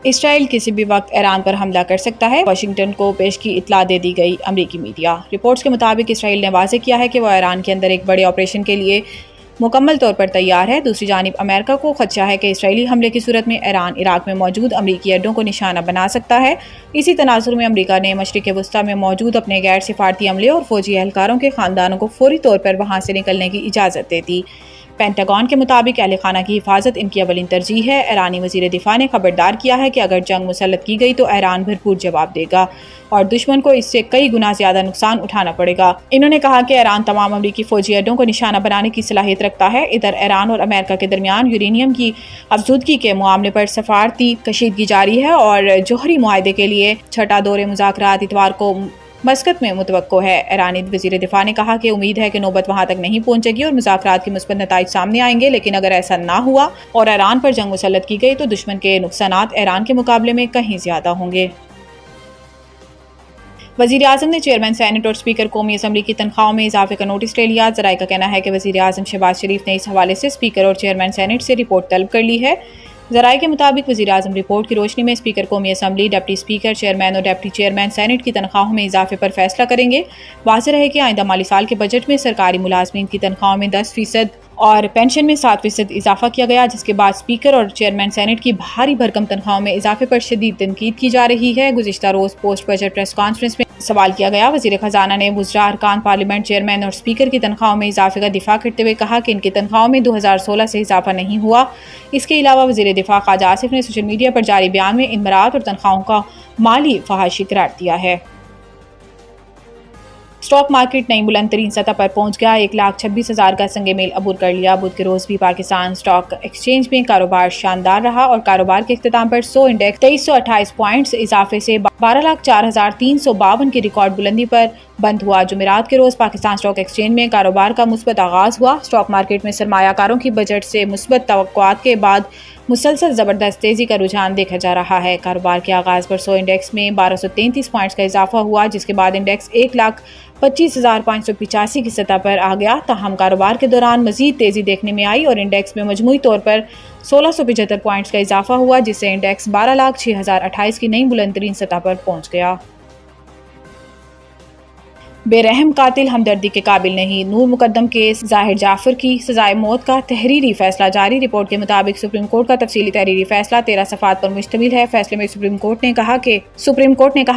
اسرائیل کسی بھی وقت ایران پر حملہ کر سکتا ہے، واشنگٹن کو پیش کی اطلاع دے دی گئی امریکی میڈیا۔ رپورٹس کے مطابق اسرائیل نے واضح کیا ہے کہ وہ ایران کے اندر ایک بڑے آپریشن کے لیے مکمل طور پر تیار ہے۔ دوسری جانب امریکہ کو خدشہ ہے کہ اسرائیلی حملے کی صورت میں ایران عراق میں موجود امریکی اڈوں کو نشانہ بنا سکتا ہے۔ اسی تناظر میں امریکہ نے مشرق وسطیٰ میں موجود اپنے غیر سفارتی عملے اور فوجی اہلکاروں کے خاندانوں کو فوری طور پر وہاں سے نکلنے کی اجازت دے دی۔ پینٹاگون کے مطابق اہل خانہ کی حفاظت ان کی اولین ترجیح ہے۔ ایرانی وزیر دفاع نے خبردار کیا ہے کہ اگر جنگ مسلط کی گئی تو ایران بھرپور جواب دے گا اور دشمن کو اس سے کئی گنا زیادہ نقصان اٹھانا پڑے گا۔ انہوں نے کہا کہ ایران تمام امریکی فوجی اڈوں کو نشانہ بنانے کی صلاحیت رکھتا ہے۔ ادھر ایران اور امریکہ کے درمیان یورینیم کی افزودگی کے معاملے پر سفارتی کشیدگی جاری ہے اور جوہری معاہدے کے لیے چھٹا دور مذاکرات اتوار کو مسقط میں متوقع ہے۔ ایرانی وزیر دفاع نے کہا کہ امید ہے کہ نوبت وہاں تک نہیں پہنچے گی اور مذاکرات کے مثبت نتائج سامنے آئیں گے، لیکن اگر ایسا نہ ہوا اور ایران پر جنگ مسلط کی گئی تو دشمن کے نقصانات ایران کے مقابلے میں کہیں زیادہ ہوں گے۔ وزیر اعظم نے چیئرمین سینیٹ اور اسپیکر قومی اسمبلی کی تنخواہوں میں اضافے کا نوٹس لے لیا۔ ذرائع کا کہنا ہے کہ وزیر اعظم شہباز شریف نے اس حوالے سے اسپیکر اور چیئرمین سینیٹ سے رپورٹ طلب کر لی ہے۔ ذرائع کے مطابق وزیر اعظم رپورٹ کی روشنی میں اسپیکر قومی اسمبلی، ڈپٹی اسپیکر، چیئرمین اور ڈپٹی چیئرمین سینیٹ کی تنخواہوں میں اضافے پر فیصلہ کریں گے۔ واضح رہے کہ آئندہ مالی سال کے بجٹ میں سرکاری ملازمین کی تنخواہوں میں 10% اور پینشن میں 7% اضافہ کیا گیا، جس کے بعد اسپیکر اور چیئرمین سینیٹ کی بھاری بھرکم تنخواہوں میں اضافے پر شدید تنقید کی جا رہی ہے۔ گزشتہ روز پوسٹ بجٹ پریس کانفرنس میں سوال کیا گیا۔ وزیر خزانہ نے وزراء، ارکان پارلیمنٹ، چیئرمین اور اسپیکر کی تنخواہوں میں اضافے کا دفاع کرتے ہوئے کہا کہ ان کی تنخواہوں میں 2016 سے اضافہ نہیں ہوا۔ اس کے علاوہ وزیر دفاع خواجہ آصف نے سوشل میڈیا پر جاری بیان میں ان برآمد اور تنخواہوں کا مالی فحاشی قرار دیا ہے۔ اسٹاک مارکیٹ نئی بلند ترین سطح پر پہنچ گیا، 1,26,000 کا سنگ میل عبور کر لیا۔ بدھ کے روز بھی پاکستان اسٹاک ایکسچینج میں کاروبار شاندار رہا اور کاروبار کے اختتام پر 100 انڈیکس 2328 پوائنٹس اضافے سے 12,04,352 کی ریکارڈ بلندی پر بند ہوا۔ جمعرات کے روز پاکستان اسٹاک ایکسچینج میں کاروبار کا مثبت آغاز ہوا۔ اسٹاک مارکیٹ میں سرمایہ کاروں کی بجٹ سے مثبت توقعات کے بعد مسلسل زبردست تیزی کا رجحان دیکھا جا رہا ہے۔ کاروبار کے آغاز پر 100 انڈیکس میں 1233 پوائنٹس کا اضافہ ہوا، جس کے بعد انڈیکس 1,25,585 کی سطح پر آ گیا۔ تاہم کاروبار کے دوران مزید تیزی دیکھنے میں آئی اور انڈیکس میں مجموعی طور پر 1,675 پوائنٹس کا اضافہ ہوا، جس سے انڈیکس 12,06,028 کی نئی بلند ترین سطح پر پہنچ گیا۔ بے رحم قاتل ہمدردی کے قابل نہیں، نور مقدم کیس ظاہر جعفر کی سزائے موت کا تحریری فیصلہ جاری۔ رپورٹ کے مطابق سپریم کورٹ کا تفصیلی تحریری فیصلہ 13 صفحات پر مشتمل ہے۔ فیصلے میں سپریم کورٹ نے کہا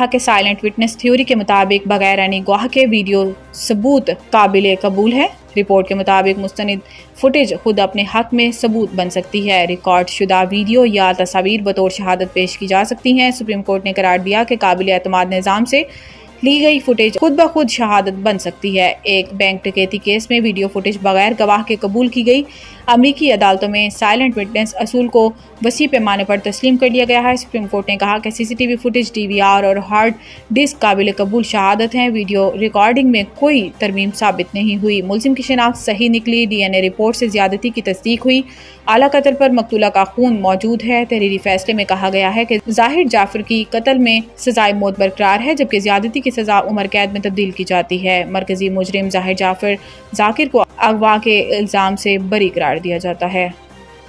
کہ سائلنٹ وٹنس تھیوری کے مطابق بغیر عینی گواہ کے ویڈیو ثبوت قابل قبول ہے۔ رپورٹ کے مطابق مستند فوٹیج خود اپنے حق میں ثبوت بن سکتی ہے۔ ریکارڈ شدہ ویڈیو یا تصاویر بطور شہادت پیش کی جا سکتی ہیں۔ سپریم کورٹ نے قرار دیا کہ قابل اعتماد نظام سے لی گئی فوٹیج خود بخود شہادت بن سکتی ہے۔ ایک بینک ڈکیتی کیس میں ویڈیو فوٹیج بغیر گواہ کے قبول کی گئی۔ امریکی عدالتوں میں سائلنٹ وٹنس اصول کو وسیع پیمانے پر تسلیم کر لیا گیا ہے۔ سپریم کورٹ نے کہا کہ C C T V footage, D V R اور ہارڈ ڈسک قابل قبول شہادت ہیں۔ ویڈیو ریکارڈنگ میں کوئی ترمیم ثابت نہیں ہوئی۔ ملزم کی شناخت صحیح نکلی۔ ڈی این اے رپورٹ سے زیادتی کی تصدیق ہوئی۔ اعلیٰ قتل پر مقتولہ کا خون موجود ہے۔ تحریری فیصلے میں کہا گیا ہے کہ ظاہر جعفر کی قتل میں سزائے موت برقرار ہے، جبکہ زیادتی کی سزا عمر قید میں تبدیل کی جاتی ہے۔ مرکزی مجرم ظاہر جعفر ذاکر کو اغوا کے الزام سے بری قرار دیا جاتا ہے۔